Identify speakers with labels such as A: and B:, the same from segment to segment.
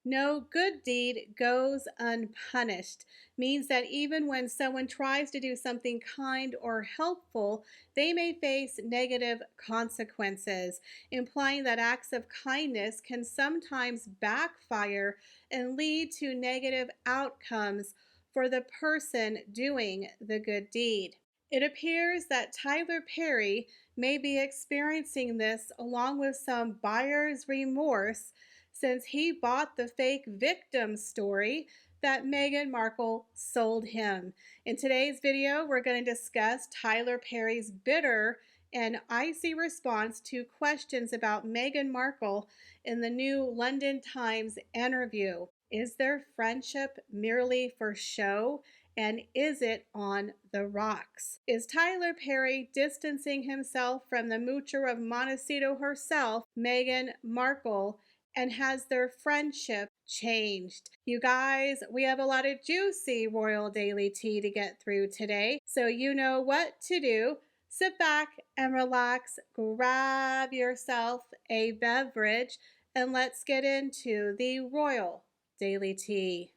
A: No good deed goes unpunished means that even when someone tries to do something kind or helpful, they may face negative consequences, implying that acts of kindness can sometimes backfire and lead to negative outcomes for the person doing the good deed. It appears that Tyler Perry may be experiencing this along with some buyer's remorse since he bought the fake victim story that Meghan Markle sold him. In today's video, we're going to discuss Tyler Perry's bitter and icy response to questions about Meghan Markle in the new London Times interview. Is their friendship merely for show? And is it on the rocks? Is Tyler Perry distancing himself from the moocher of Montecito herself, Meghan Markle, and has their friendship changed? You guys, we have a lot of juicy royal daily tea to get through today, so you know what to do. Sit back and relax, grab yourself a beverage, and let's get into the royal daily tea.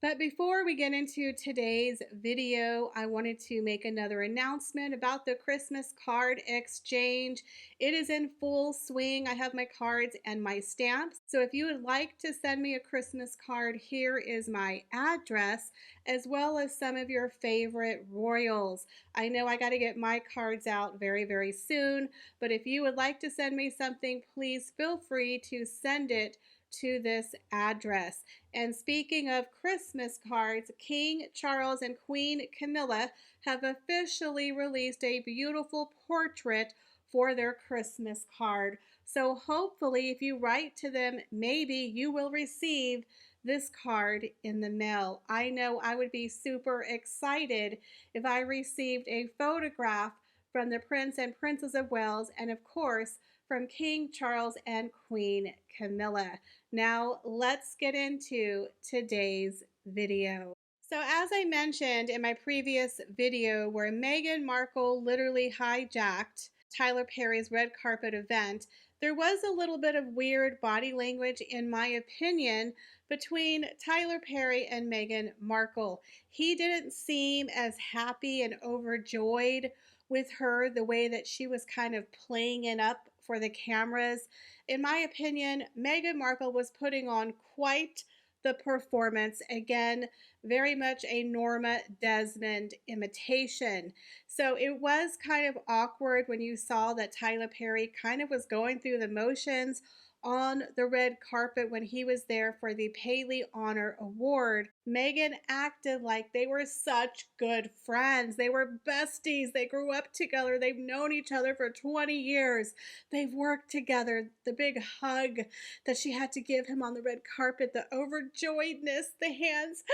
A: But before we get into today's video, I wanted to make another announcement about the Christmas card exchange. It is in full swing. I have my cards and my stamps. So if you would like to send me a Christmas card, here is my address, as well as some of your favorite royals. I know I got to get my cards out very, very soon, but if you would like to send me something, please feel free to send it to this address. And speaking of Christmas cards, King Charles and Queen Camilla have officially released a beautiful portrait for their Christmas card. So hopefully, if you write to them, maybe you will receive this card in the mail. I know I would be super excited if I received a photograph from the Prince and Princess of Wales, and of course, from King Charles and Queen Camilla. Now let's get into today's video. So as I mentioned in my previous video where Meghan Markle literally hijacked Tyler Perry's red carpet event, there was a little bit of weird body language, in my opinion, between Tyler Perry and Meghan Markle. He didn't seem as happy and overjoyed with her the way that she was kind of playing it up for the cameras. In my opinion, Meghan Markle was putting on quite the performance. Again, very much a Norma Desmond imitation. So it was kind of awkward when you saw that Tyler Perry kind of was going through the motions on the red carpet when he was there for the Paley Honor Award. Meghan acted like they were such good friends. They were besties. They grew up together. They've known each other for 20 years. They've worked together. The big hug that she had to give him on the red carpet, the overjoyedness, the hands.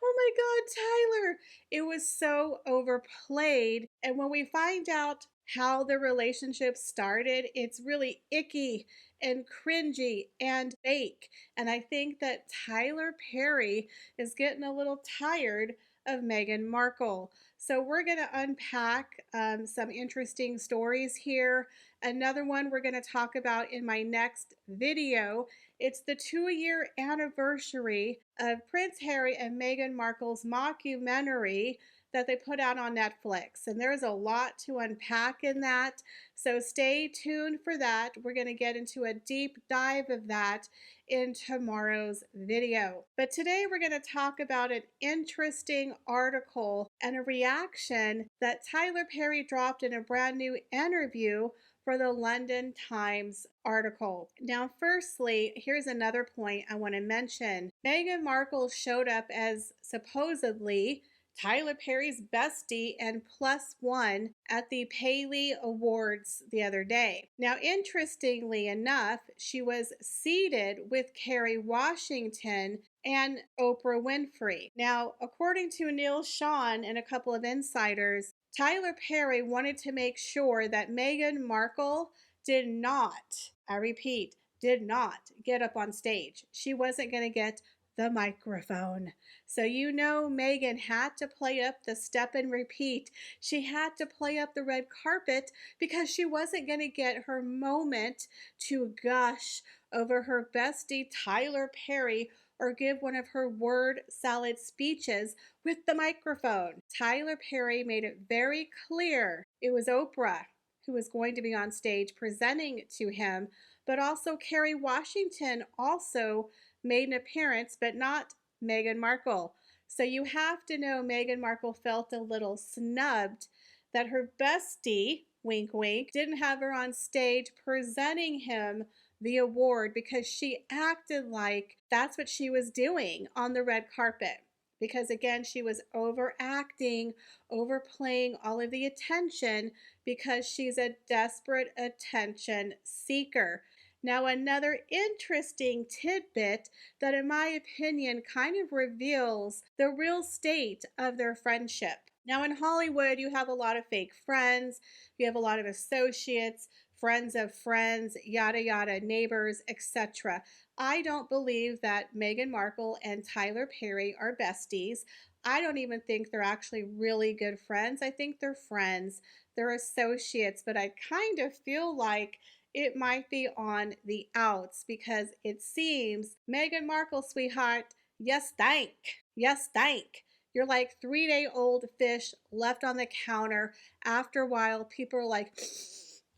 A: Oh my God, Tyler. It was so overplayed. And when we find out how the relationship started, it's really icky and cringy and fake. And I think that Tyler Perry is getting a little tired of Meghan Markle. So we're going to unpack some interesting stories here. Another one we're going to talk about in my next video. It's the 2-year anniversary of Prince Harry and Meghan Markle's mockumentary that they put out on Netflix. And there's a lot to unpack in that. So stay tuned for that. We're going to get into a deep dive of that in tomorrow's video. But today we're going to talk about an interesting article and a reaction that Tyler Perry dropped in a brand new interview for the London Times article. Now, firstly, here's another point I want to mention. Meghan Markle showed up as supposedly Tyler Perry's bestie and +1 at the Paley Awards the other day. Now, interestingly enough, she was seated with Kerry Washington and Oprah Winfrey. Now, according to Neil Sean and a couple of insiders, Tyler Perry wanted to make sure that Meghan Markle did not, I repeat, did not get up on stage. She wasn't going to get the microphone. So you know Meghan had to play up the step and repeat. She had to play up the red carpet because she wasn't going to get her moment to gush over her bestie Tyler Perry or give one of her word salad speeches with the microphone. Tyler Perry made it very clear it was Oprah who was going to be on stage presenting to him, but also Kerry Washington also made an appearance, but not Meghan Markle. So you have to know Meghan Markle felt a little snubbed that her bestie, wink wink, didn't have her on stage presenting him the award because she acted like that's what she was doing on the red carpet. Because again, she was overacting, overplaying all of the attention because she's a desperate attention seeker. Now, another interesting tidbit that, in my opinion, kind of reveals the real state of their friendship. Now, in Hollywood, you have a lot of fake friends, you have a lot of associates, friends of friends, yada yada, neighbors, etc. I don't believe that Meghan Markle and Tyler Perry are besties. I don't even think they're actually really good friends. I think they're friends, they're associates, but I kind of feel like it might be on the outs because it seems Meghan Markle, sweetheart, yes, thank. Yes, thank. You're like 3-day-old fish left on the counter. After a while, people are like,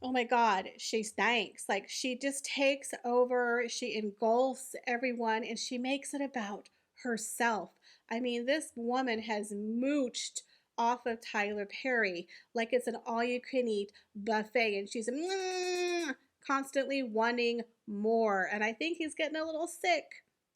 A: oh my God, she stinks. Like she just takes over, she engulfs everyone, and she makes it about herself. I mean, this woman has mooched off of Tyler Perry like it's an all-you-can-eat buffet, and she's constantly wanting more. And I think he's getting a little sick,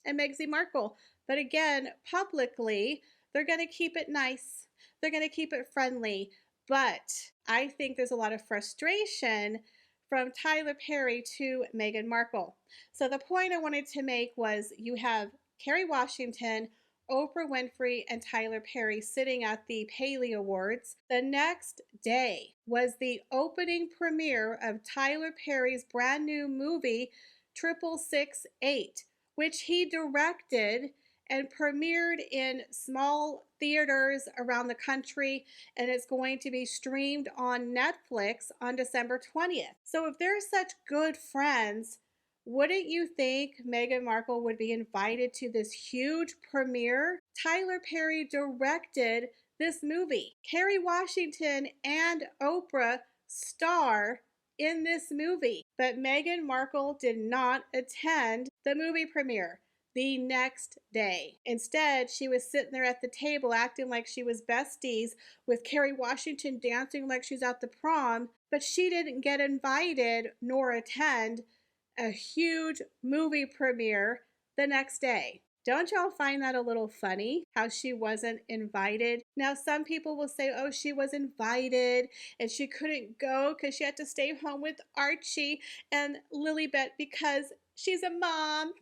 A: and Meghan Markle. But again, publicly, they're going to keep it nice. They're going to keep it friendly. But I think there's a lot of frustration from Tyler Perry to Meghan Markle. So the point I wanted to make was you have Kerry Washington, Oprah Winfrey, and Tyler Perry sitting at the Paley Awards. The next day was the opening premiere of Tyler Perry's brand new movie, 668, which he directed and premiered in small theaters around the country, and it's going to be streamed on Netflix on December 20th. So if they're such good friends, wouldn't you think Meghan Markle would be invited to this huge premiere? Tyler Perry directed this movie. Kerry Washington and Oprah star in this movie, but Meghan Markle did not attend the movie premiere the next day. Instead, she was sitting there at the table acting like she was besties with Kerry Washington, dancing like she's at the prom, but she didn't get invited nor attend a huge movie premiere the next day. Don't y'all find that a little funny, how she wasn't invited? Now, some people will say, oh, she was invited and she couldn't go because she had to stay home with Archie and Lilibet because she's a mom.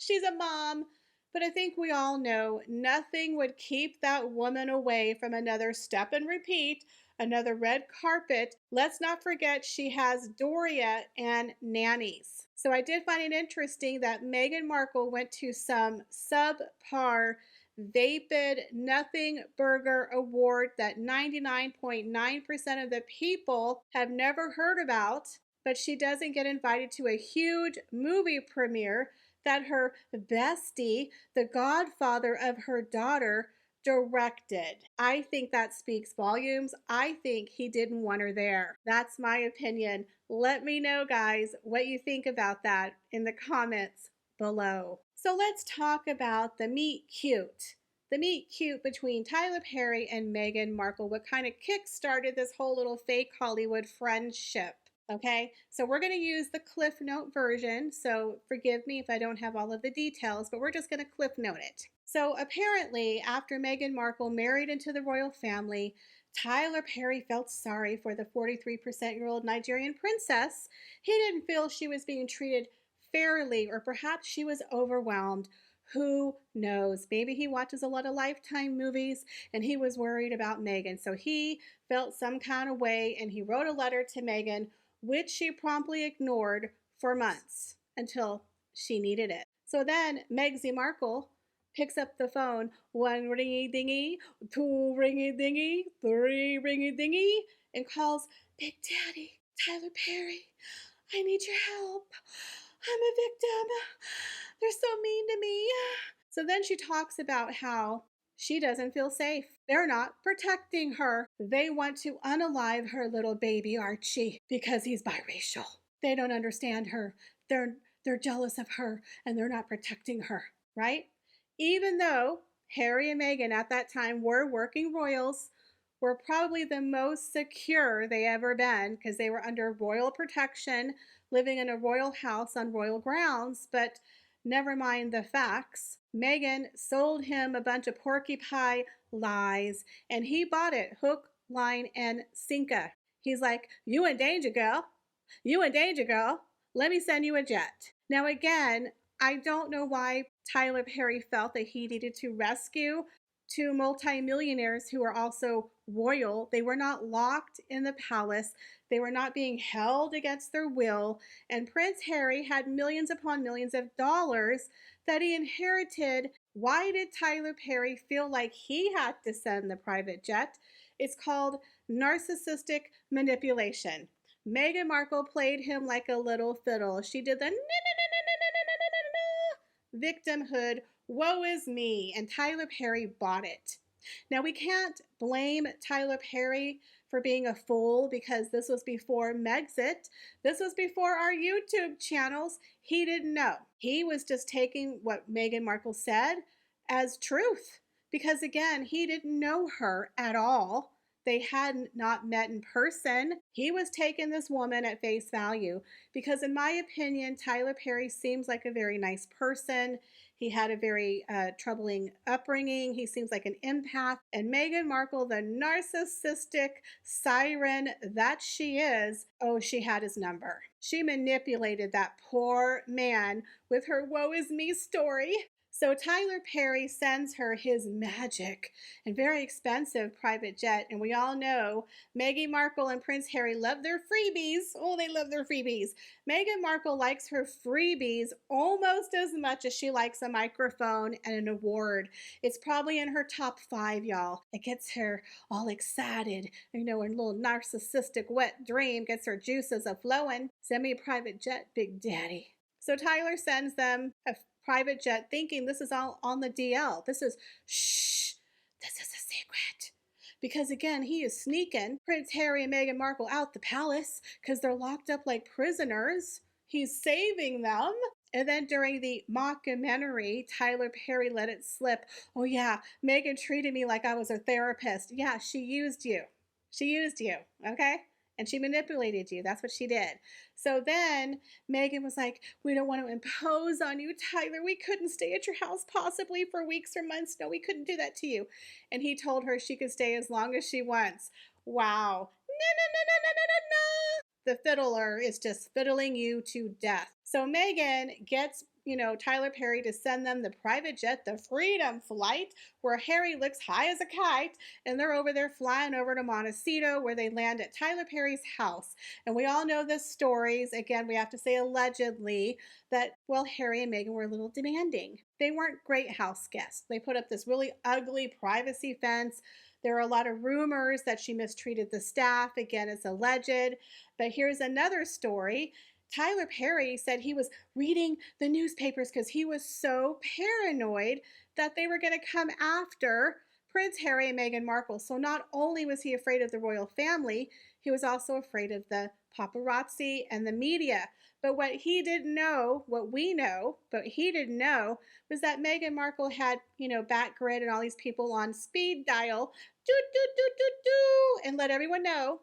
A: She's a mom. But I think we all know nothing would keep that woman away from another step and repeat, another red carpet. Let's not forget she has Doria and nannies. So I did find it interesting that Meghan Markle went to some subpar vapid nothing burger award that 99.9% of the people have never heard about, but she doesn't get invited to a huge movie premiere that her bestie, the godfather of her daughter, directed. I think that speaks volumes. I think he didn't want her there. That's my opinion. Let me know, guys, what you think about that in the comments below. So let's talk about the meet cute. The meet cute between Tyler Perry and Meghan Markle, what kind of kick-started this whole little fake Hollywood friendship. Okay, so we're going to use the Cliff Note version, so forgive me if I don't have all of the details, but we're just going to Cliff Note it. So apparently, after Meghan Markle married into the royal family, Tyler Perry felt sorry for the 43%-year-old Nigerian princess. He didn't feel she was being treated fairly, or perhaps she was overwhelmed. Who knows? Maybe he watches a lot of Lifetime movies and he was worried about Meghan. So he felt some kind of way and he wrote a letter to Meghan, which she promptly ignored for months until she needed it. So then Meghan Markle picks up the phone, one ringy dingy, two ringy dingy, three ringy dingy, and calls, Big Daddy, Tyler Perry, I need your help. I'm a victim. They're so mean to me. So then she talks about how she doesn't feel safe. They're not protecting her. They want to unalive her little baby Archie because he's biracial. They don't understand her. They're jealous of her and they're not protecting her, right? Even though Harry and Meghan at that time were working royals, were probably the most secure they ever been because they were under royal protection, living in a royal house on royal grounds. But never mind the facts. Meghan sold him a bunch of porky pie lies, and he bought it hook, line, and sinker. He's like, you in danger, girl. You in danger, girl. Let me send you a jet. Now, again, I don't know why Tyler Perry felt that he needed to rescue two multimillionaires who are also royal. They were not locked in the palace. They were not being held against their will. And Prince Harry had millions upon millions of dollars that he inherited. Why did Tyler Perry feel like he had to send the private jet? It's called narcissistic manipulation. Meghan Markle played him like a little fiddle. She did the victimhood, woe is me, and Tyler Perry bought it. Now, we can't blame Tyler Perry for being a fool because this was before Megxit. This was before our YouTube channels. He didn't know. He was just taking what Meghan Markle said as truth because, again, he didn't know her at all. They had not met in person. He was taking this woman at face value because, in my opinion, Tyler Perry seems like a very nice person. He had a very troubling upbringing. He seems like an empath. And Meghan Markle, the narcissistic siren that she is, oh, she had his number. She manipulated that poor man with her woe is me story. So Tyler Perry sends her his magic and very expensive private jet. And we all know Meghan Markle and Prince Harry love their freebies. Oh, they love their freebies. Meghan Markle likes her freebies almost as much as she likes a microphone and an award. It's probably in her top 5, y'all. It gets her all excited. You know, a little narcissistic wet dream gets her juices a-flowing. Send me a private jet, Big Daddy. So Tyler sends them a private jet thinking this is all on the DL. This is, shh, this is a secret. Because again, he is sneaking Prince Harry and Meghan Markle out the palace because they're locked up like prisoners. He's saving them. And then during the mockumentary, Tyler Perry let it slip. Oh yeah, Meghan treated me like I was her therapist. Yeah, she used you. She used you, okay? And she manipulated you. That's what she did. So then Meghan was like, we don't want to impose on you, Tyler. We couldn't stay at your house possibly for weeks or months. No, we couldn't do that to you. And he told her she could stay as long as she wants. Wow. The fiddler is just fiddling you to death. So Meghan gets, Tyler Perry to send them the private jet, the Freedom Flight, where Harry looks high as a kite, and they're over there flying over to Montecito, where they land at Tyler Perry's house. And we all know the stories. Again, we have to say allegedly that, well, Harry and Meghan were a little demanding. They weren't great house guests. They put up this really ugly privacy fence. There are a lot of rumors that she mistreated the staff. Again, it's alleged. But here's another story. Tyler Perry said he was reading the newspapers because he was so paranoid that they were going to come after Prince Harry and Meghan Markle. So not only was he afraid of the royal family, he was also afraid of the paparazzi and the media. But what he didn't know, what we know, but he didn't know, was that Meghan Markle had, Batgrid and all these people on speed dial, and let everyone know,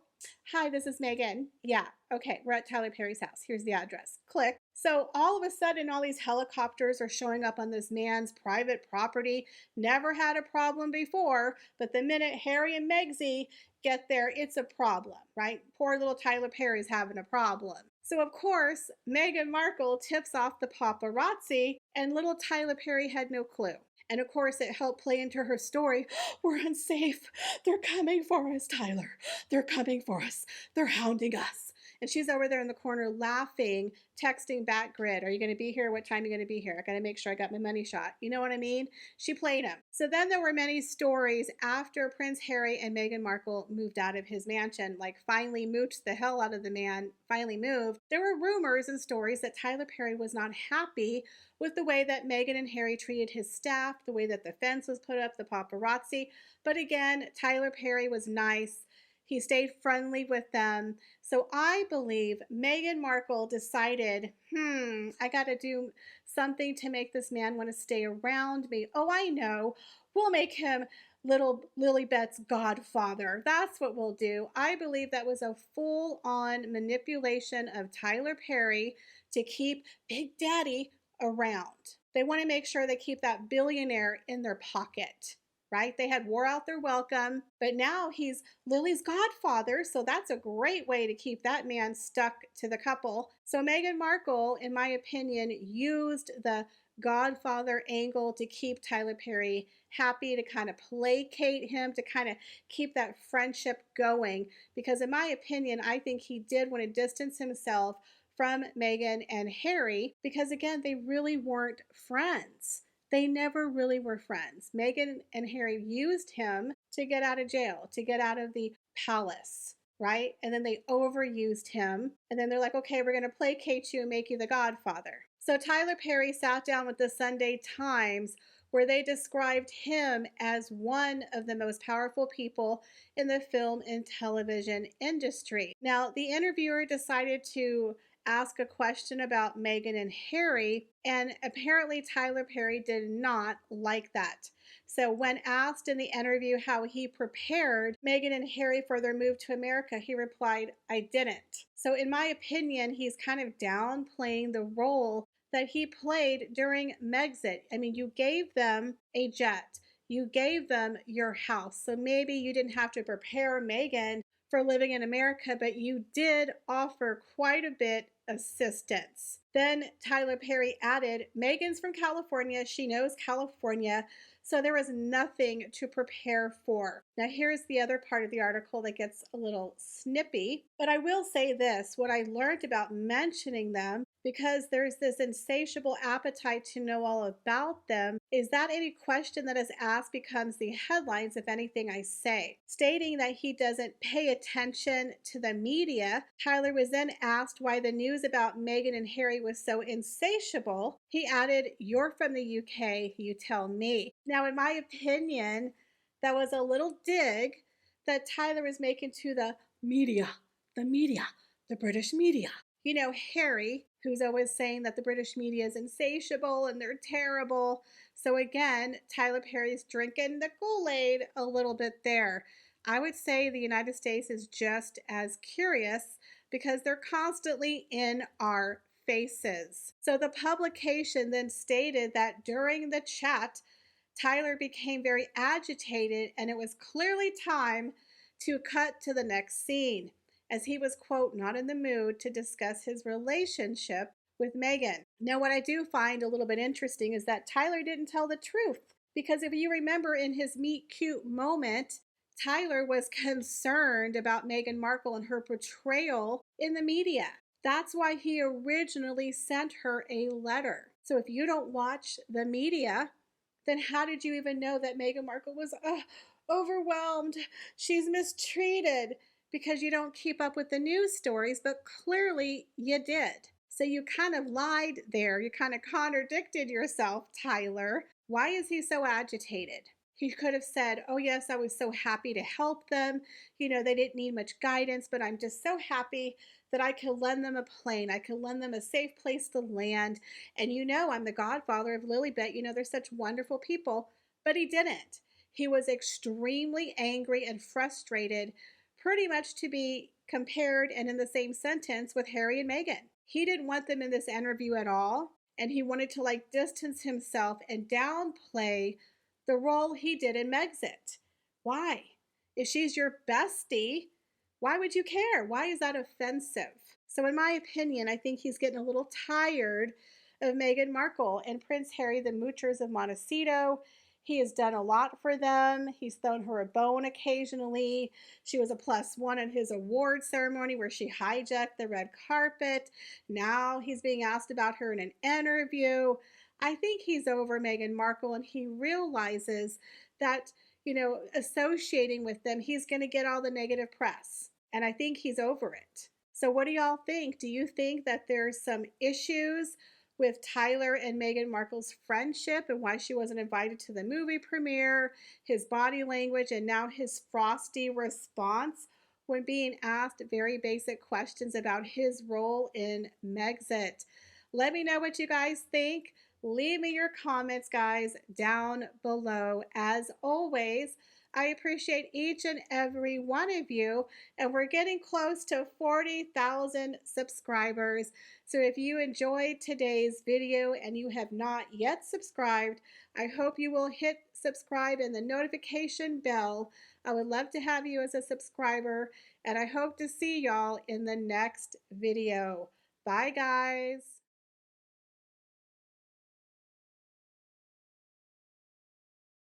A: hi, this is Meghan. Yeah, okay, we're at Tyler Perry's house. Here's the address. Click. So all of a sudden, all these helicopters are showing up on this man's private property. Never had a problem before, but the minute Harry and Megxie get there, it's a problem, right? Poor little Tyler Perry's having a problem. So of course, Meghan Markle tips off the paparazzi, and little Tyler Perry had no clue. And of course, it helped play into her story. We're unsafe. They're coming for us, Tyler. They're coming for us. They're hounding us. And she's over there in the corner laughing, texting back Grid, are you going to be here? What time are you going to be here? I got to make sure I got my money shot. You know what I mean? She played him. So then there were many stories after Prince Harry and Meghan Markle moved out of his mansion, like finally mooched the hell out of the man, finally moved. There were rumors and stories that Tyler Perry was not happy with the way that Meghan and Harry treated his staff, the way that the fence was put up, the paparazzi. But again, Tyler Perry was nice. He stayed friendly with them. So I believe Meghan Markle decided, I got to do something to make this man want to stay around me. Oh, I know. We'll make him little Lilibet's godfather. That's what we'll do. I believe that was a full-on manipulation of Tyler Perry to keep Big Daddy around. They want to make sure they keep that billionaire in their pocket. Right? They had wore out their welcome, but now he's Lily's godfather, so that's a great way to keep that man stuck to the couple. So Meghan Markle, in my opinion, used the godfather angle to keep Tyler Perry happy, to kind of placate him, to kind of keep that friendship going, because in my opinion, I think he did want to distance himself from Meghan and Harry, because again, they really weren't friends. They never really were friends. Meghan and Harry used him to get out of jail, to get out of the palace, right? And then they overused him. And then they're like, okay, we're going to placate you and make you the godfather. So Tyler Perry sat down with the Sunday Times, where they described him as one of the most powerful people in the film and television industry. Now, the interviewer decided to ask a question about Meghan and Harry, and apparently Tyler Perry did not like that. So when asked in the interview how he prepared Meghan and Harry for their move to America, he replied, I didn't. So in my opinion, he's kind of downplaying the role that he played during Megxit. I mean, you gave them a jet. You gave them your house. So maybe you didn't have to prepare Meghan for living in America, but you did offer quite a bit of assistance. Then Tyler Perry added, Meghan's from California. She knows California. So there was nothing to prepare for. Now here's the other part of the article that gets a little snippy, but I will say this, what I learned about mentioning them, because there's this insatiable appetite to know all about them, is that any question that is asked becomes the headlines of anything I say. Stating that he doesn't pay attention to the media, Tyler was then asked why the news about Meghan and Harry was so insatiable. He added, you're from the UK, you tell me. Now, in my opinion, that was a little dig that Tyler was making to the media, the British media. You know, Harry, who's always saying that the British media is insatiable and they're terrible. So again, Tyler Perry's drinking the Kool-Aid a little bit there. I would say the United States is just as curious because they're constantly in our faces. So the publication then stated that during the chat, Tyler became very agitated and it was clearly time to cut to the next scene, as he was, quote, not in the mood to discuss his relationship with Meghan. Now, what I do find a little bit interesting is that Tyler didn't tell the truth, because if you remember in his meet cute moment, Tyler was concerned about Meghan Markle and her portrayal in the media. That's why he originally sent her a letter. So if you don't watch the media, then how did you even know that Meghan Markle was overwhelmed? She's mistreated, because you don't keep up with the news stories, but clearly you did. So you kind of lied there. You kind of contradicted yourself, Tyler. Why is he so agitated? He could have said, oh yes, I was so happy to help them. You know, they didn't need much guidance, but I'm just so happy that I could lend them a plane. I could lend them a safe place to land. And you know, I'm the godfather of Lilibet. You know, they're such wonderful people. But he didn't. He was extremely angry and frustrated, pretty much to be compared and in the same sentence with Harry and Meghan. He didn't want them in this interview at all. And he wanted to like distance himself and downplay the role he did in Megxit. Why? If she's your bestie, why would you care? Why is that offensive? So in my opinion, I think he's getting a little tired of Meghan Markle and Prince Harry, the moochers of Montecito. He has done a lot for them. He's thrown her a bone occasionally. She was a +1 at his award ceremony where she hijacked the red carpet. Now he's being asked about her in an interview. I think he's over Meghan Markle, and he realizes that, associating with them, he's going to get all the negative press. And I think he's over it. So, what do y'all think? Do you think that there's some issues with Tyler and Meghan Markle's friendship and why she wasn't invited to the movie premiere, his body language, and now his frosty response when being asked very basic questions about his role in Megxit? Let me know what you guys think. Leave me your comments, guys, down below. As always, I appreciate each and every one of you, and we're getting close to 40,000 subscribers. So if you enjoyed today's video and you have not yet subscribed, I hope you will hit subscribe and the notification bell. I would love to have you as a subscriber, and I hope to see y'all in the next video. Bye, guys.